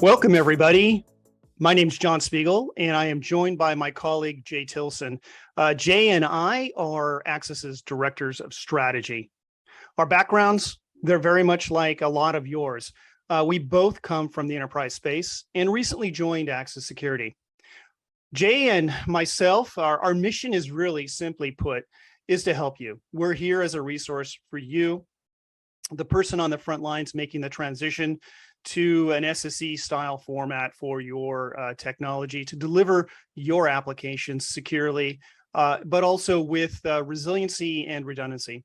Welcome, everybody. My name's John Spiegel, and I am joined by my colleague, Jay Tilson. Jay and I are Axis's directors of strategy. Our backgrounds, they're very much like a lot of yours. We both come from the enterprise space and recently joined Axis Security. Jay and myself, our mission is really, simply put, is to help you. We're here as a resource for you, the person on the front lines making the transition to an SSE style format for your technology to deliver your applications securely, but also with resiliency and redundancy.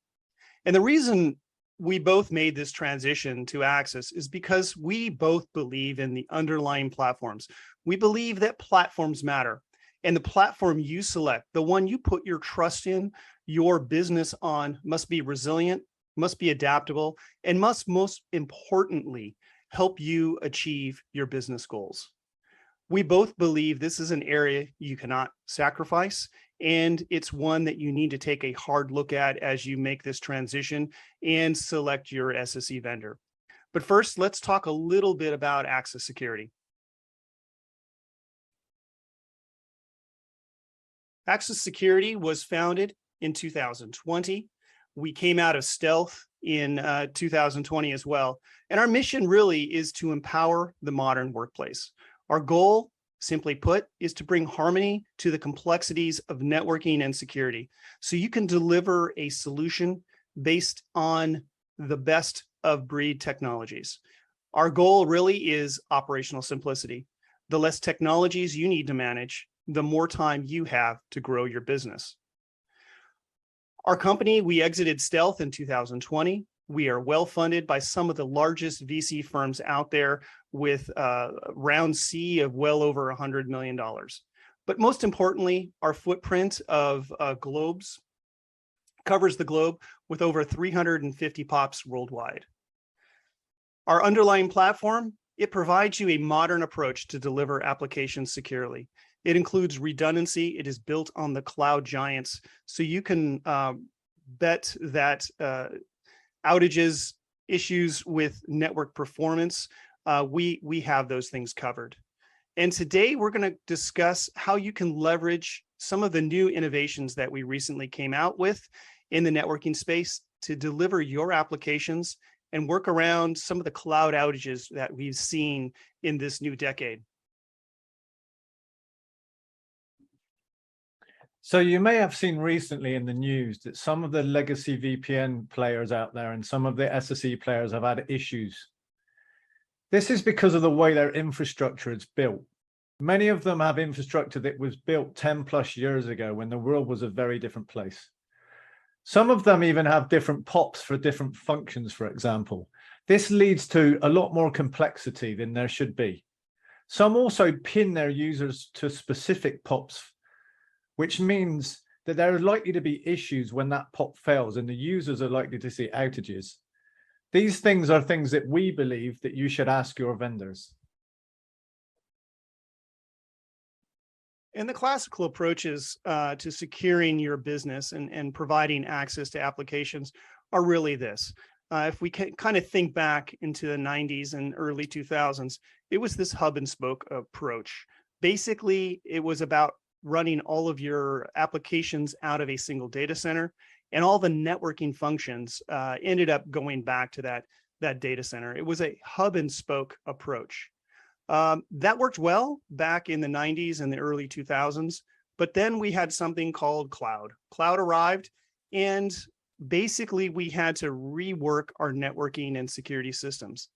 And the reason we both made this transition to Axis is because we both believe in the underlying platforms. We believe that platforms matter, and the platform you select, the one you put your trust in, your business on, must be resilient, must be adaptable, and must most importantly help you achieve your business goals. We both believe this is an area you cannot sacrifice, and it's one that you need to take a hard look at as you make this transition and select your SSE vendor. But first, let's talk a little bit about Axis Security. Axis Security was founded in 2020. We came out of stealth in 2020 as well. And our mission really is to empower the modern workplace. Our goal, simply put, is to bring harmony to the complexities of networking and security, so you can deliver a solution based on the best of breed technologies. Our goal really is operational simplicity. The less technologies you need to manage, the more time you have to grow your business. Our company, we exited stealth in 2020. We are well funded by some of the largest VC firms out there with round C of well over $100 million. But most importantly, our footprint of globes covers the globe with over 350 POPs worldwide. Our underlying platform, it provides you a modern approach to deliver applications securely. It includes redundancy. It is built on the cloud giants, so you can bet that outages, issues with network performance, we have those things covered. And today we're going to discuss how you can leverage some of the new innovations that we recently came out with in the networking space to deliver your applications and work around some of the cloud outages that we've seen in this new decade. So you may have seen recently in the news that some of the legacy VPN players out there and some of the SSE players have had issues. This is because of the way their infrastructure is built. Many of them have infrastructure that was built 10 plus years ago when the world was a very different place. Some of them even have different POPs for different functions, for example. This leads to a lot more complexity than there should be. Some also pin their users to specific POPs, which means that there are likely to be issues when that POP fails and the users are likely to see outages. These things are things that we believe that you should ask your vendors. And the classical approaches to securing your business and providing access to applications are really this. If we can kind of think back into the 90s and early 2000s, it was this hub and spoke approach. Basically, it was about running all of your applications out of a single data center, and all the networking functions ended up going back to that data center. It was a hub and spoke approach. That worked well back in the 90s and the early 2000s, but then we had something called cloud. Cloud arrived, and basically we had to rework our networking and security systems.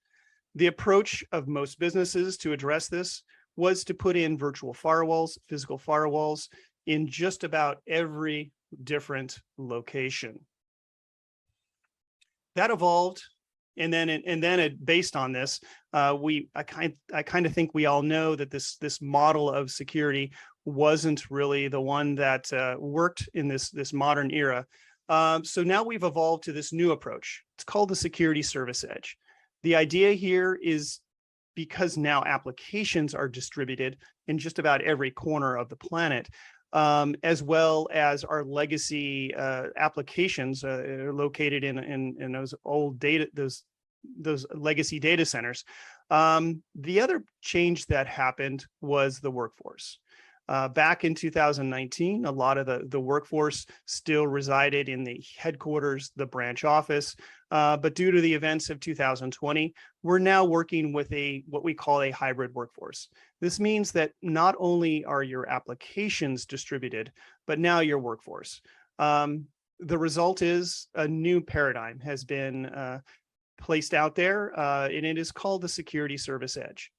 The approach of most businesses to address this was to put in virtual firewalls, physical firewalls in just about every different location. That evolved, and then based on this, I kind of think we all know that this model of security wasn't really the one that worked in this modern era. So now we've evolved to this new approach. It's called the security service edge. The idea here is, because now applications are distributed in just about every corner of the planet, as well as our legacy applications are located in those old data, those legacy data centers. The other change that happened was the workforce. Back in 2019, a lot of the workforce still resided in the headquarters, the branch office. But due to the events of 2020, we're now working with what we call a hybrid workforce. This means that not only are your applications distributed, but now your workforce. The result is a new paradigm has been placed out there, and it is called the Security Service Edge.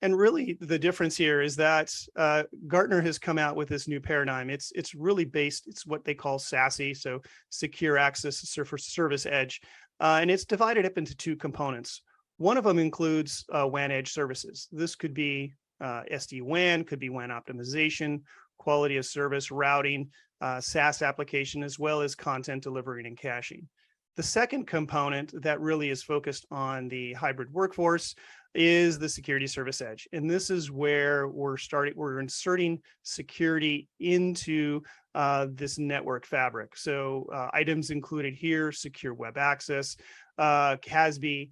And really, the difference here is that Gartner has come out with this new paradigm. It's really based, it's what they call SASE, so Secure Access Service Edge, and it's divided up into two components. One of them includes WAN edge services. This could be SD-WAN, could be WAN optimization, quality of service, routing, SaaS application, as well as content delivery and caching. The second component that really is focused on the hybrid workforce is the Security Service Edge. And this is where we're inserting security into this network fabric. So items included here: secure web access, CASB,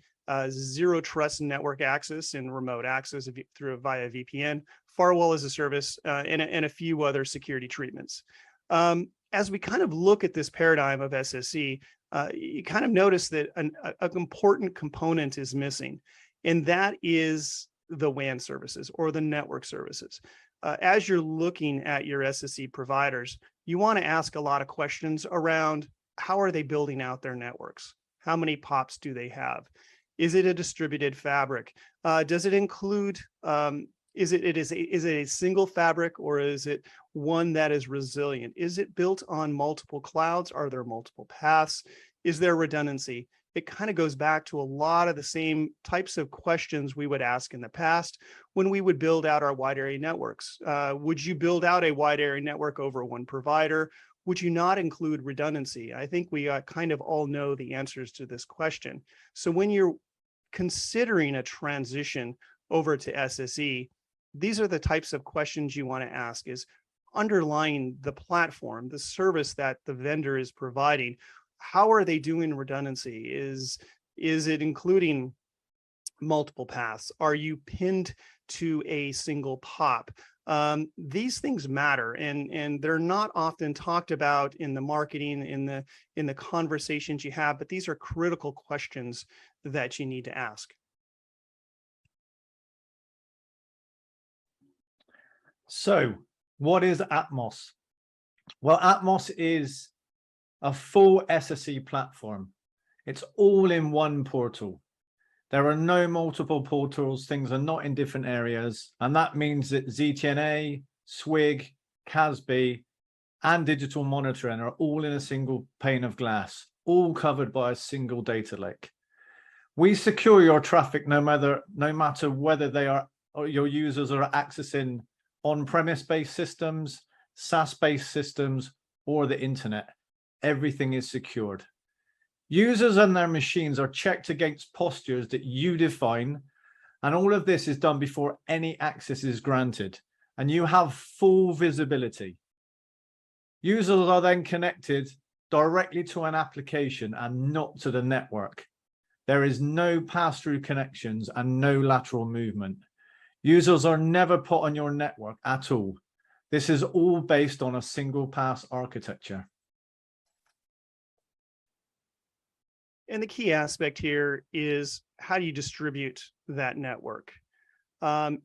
zero trust network access and remote access via VPN, firewall as a service, and a few other security treatments. As we kind of look at this paradigm of SSE, you kind of notice that an important component is missing, and that is the WAN services or the network services. As you're looking at your SSE providers, you want to ask a lot of questions around how are they building out their networks? How many POPs do they have? Is it a distributed fabric? Does it include, is it a single fabric, or is it one that is resilient? Is it built on multiple clouds? Are there multiple paths? Is there redundancy? It kind of goes back to a lot of the same types of questions we would ask in the past when we would build out our wide area networks. Would you build out a wide area network over one provider? Would you not include redundancy? I think we kind of all know the answers to this question. So when you're considering a transition over to SSE, these are the types of questions you want to ask: is underlying the platform, the service that the vendor is providing, how are they doing redundancy? Is it including multiple paths? Are you pinned to a single POP? These things matter, and they're not often talked about in the marketing, in the conversations you have, but these are critical questions that you need to ask. So what is Atmos? Well, Atmos is a full SSE platform. It's all in one portal. There are no multiple portals. Things are not in different areas. And that means that ZTNA, SWIG, CASB, and digital monitoring are all in a single pane of glass, all covered by a single data lake. We secure your traffic no matter whether they are, or your users are accessing on-premise based systems, SaaS-based systems, or the internet. Everything is secured. Users and their machines are checked against postures that you define, and all of this is done before any access is granted, and you have full visibility. Users are then connected directly to an application and not to the network. There is no pass-through connections and no lateral movement. Users are never put on your network at all. This is all based on a single pass architecture. And the key aspect here is, how do you distribute that network?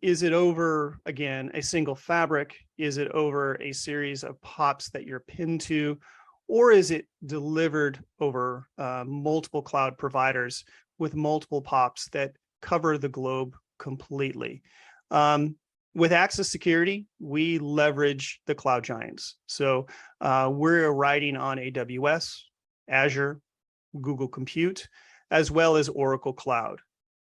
Is it over, again, a single fabric? Is it over a series of POPs that you're pinned to? Or is it delivered over multiple cloud providers with multiple POPs that cover the globe completely? With Access Security, we leverage the cloud giants. So we're riding on AWS, Azure, Google Compute, as well as Oracle Cloud.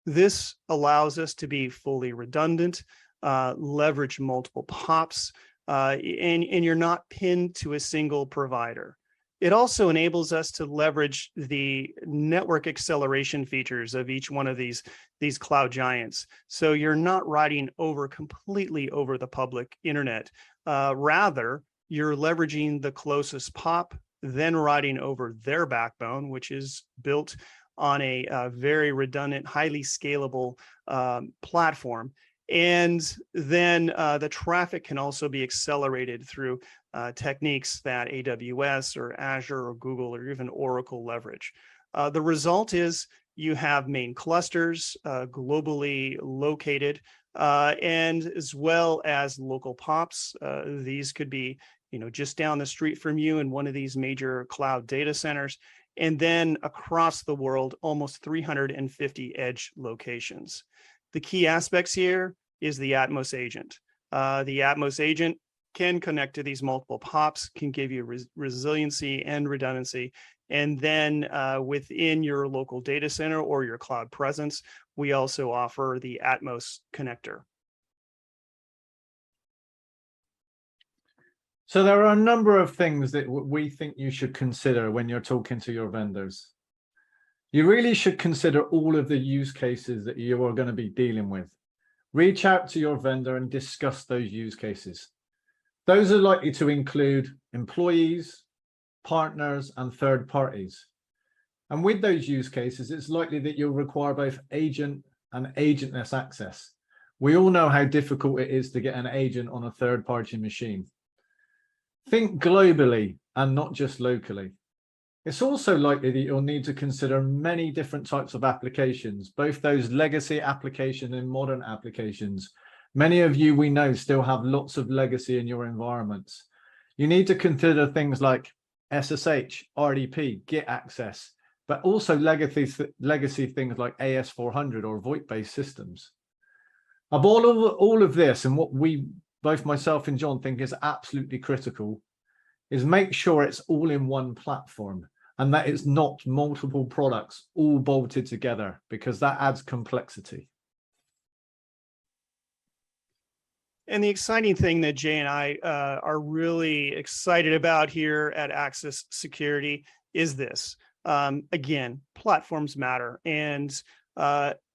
This allows us to be fully redundant, leverage multiple POPs, and you're not pinned to a single provider. It also enables us to leverage the network acceleration features of each one of these cloud giants. So you're not riding completely over the public internet. Rather, you're leveraging the closest POP then riding over their backbone, which is built on a very redundant, highly scalable platform. And then the traffic can also be accelerated through techniques that AWS or Azure or Google or even Oracle leverage. The result is you have main clusters globally located, and as well as local POPs. These could be, just down the street from you in one of these major cloud data centers, and then across the world, almost 350 edge locations. The key aspects here is the Atmos agent. The Atmos agent can connect to these multiple POPs, can give you resiliency and redundancy. And then within your local data center or your cloud presence, we also offer the Atmos connector. So there are a number of things that we think you should consider when you're talking to your vendors. You really should consider all of the use cases that you are going to be dealing with. Reach out to your vendor and discuss those use cases. Those are likely to include employees, partners, and third parties. And with those use cases, it's likely that you'll require both agent and agentless access. We all know how difficult it is to get an agent on a third-party machine. Think globally and not just locally. It's also likely that you'll need to consider many different types of applications, both those legacy applications and modern applications. Many of you we know still have lots of legacy in your environments. You need to consider things like SSH, RDP, Git access, but also legacy things like AS400 or VoIP-based systems. Above all of this, and what we, both myself and John, think is absolutely critical, is make sure it's all in one platform and that it's not multiple products all bolted together, because that adds complexity. And the exciting thing that Jay and I are really excited about here at Access Security is this. Again, platforms matter, and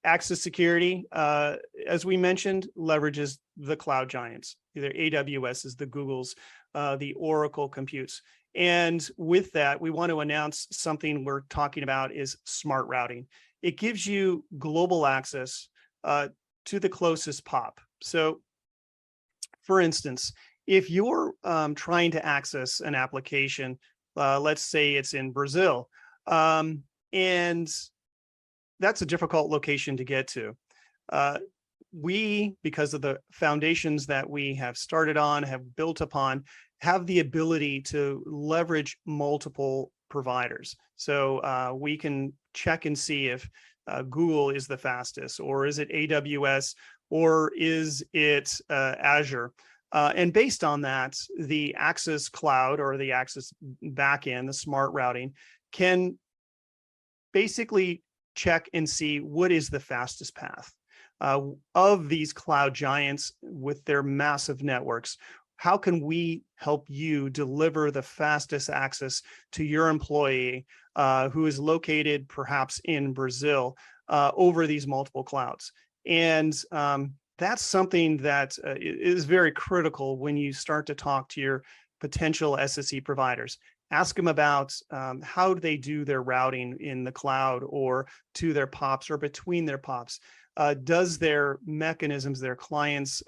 Access Security, as we mentioned, leverages the cloud giants, either AWS, the Googles, the Oracle computes. And with that, we want to announce something we're talking about is smart routing. It gives you global access to the closest POP. So, for instance, if you're trying to access an application, let's say it's in Brazil, and that's a difficult location to get to. We, because of the foundations that we have started on, have built upon, have the ability to leverage multiple providers. So we can check and see if Google is the fastest, or is it AWS, or is it Azure? And based on that, the Access Cloud or the Access backend, the smart routing, can basically check and see what is the fastest path of these cloud giants with their massive networks. How can we help you deliver the fastest access to your employee who is located perhaps in Brazil over these multiple clouds? And that's something that is very critical when you start to talk to your potential SSE providers. Ask them about how do they do their routing in the cloud or to their POPs or between their POPs. Does their mechanisms, their clients,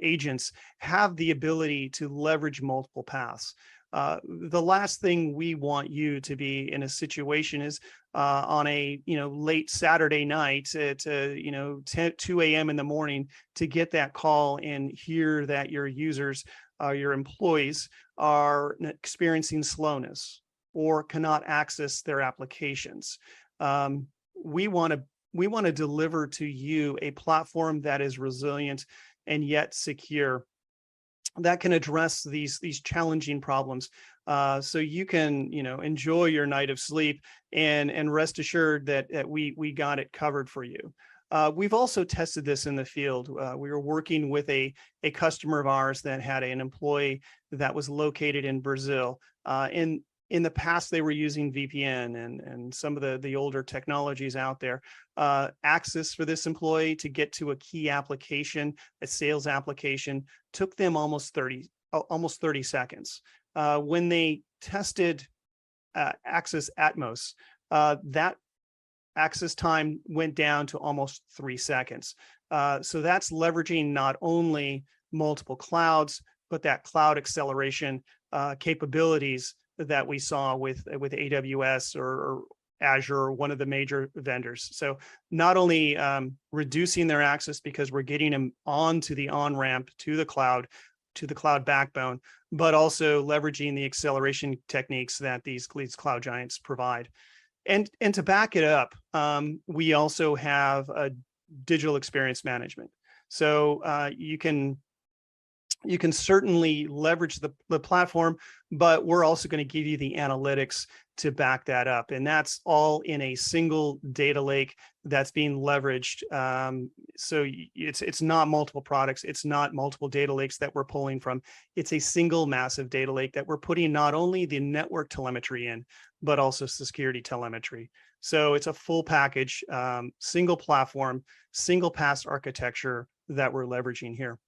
agents have the ability to leverage multiple paths? The last thing we want you to be in a situation is on a late Saturday night at 2 a.m. in the morning to get that call and hear that your users, your employees, are experiencing slowness or cannot access their applications. We want to deliver to you a platform that is resilient and yet secure, that can address these challenging problems, so you can enjoy your night of sleep and rest assured that we got it covered for you. We've also tested this in the field. We were working with a customer of ours that had an employee that was located in Brazil. In the past, they were using VPN and some of the older technologies out there. Access for this employee to get to a key application, a sales application, took them almost 30 seconds. when they tested access Atmos, that access time went down to almost 3 seconds. So that's leveraging not only multiple clouds, but that cloud acceleration capabilities that we saw with AWS or Azure, or one of the major vendors. So not only reducing their access because we're getting them onto the on-ramp to the cloud backbone, but also leveraging the acceleration techniques that these cloud giants provide. And to back it up, we also have a digital experience management. So you can certainly leverage the platform, but we're also going to give you the analytics to back that up. And that's all in a single data lake that's being leveraged. So it's not multiple products. It's not multiple data lakes that we're pulling from. It's a single massive data lake that we're putting not only the network telemetry in, but also security telemetry. So it's a full package, single platform, single pass architecture that we're leveraging here.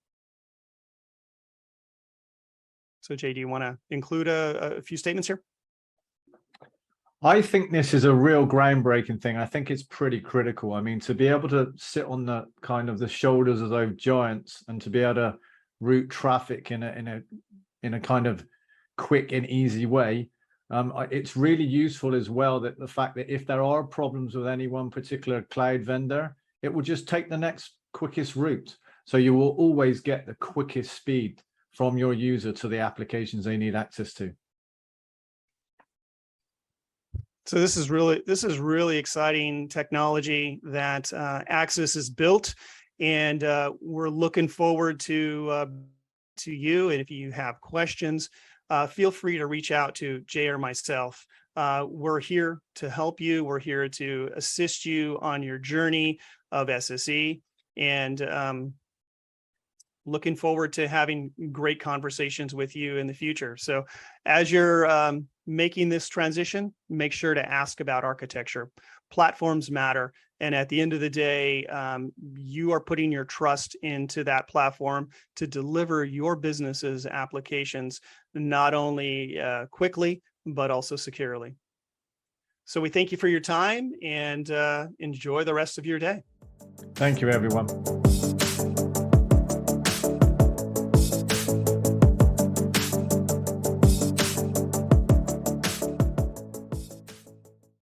So Jay, do you want to include a few statements here? I think this is a real groundbreaking thing. I think it's pretty critical. I mean, to be able to sit on the kind of the shoulders of those giants and to be able to route traffic in a kind of quick and easy way, it's really useful as well that the fact that if there are problems with any one particular cloud vendor, it will just take the next quickest route. So you will always get the quickest speed from your user to the applications they need access to. So this is really exciting technology that Axis has built, and we're looking forward to you. And if you have questions, feel free to reach out to Jay or myself. We're here to help you. We're here to assist you on your journey of SSE, and looking forward to having great conversations with you in the future. So as you're making this transition, make sure to ask about architecture. Platforms matter. And at the end of the day, you are putting your trust into that platform to deliver your business's applications, not only quickly, but also securely. So we thank you for your time, and enjoy the rest of your day. Thank you, everyone.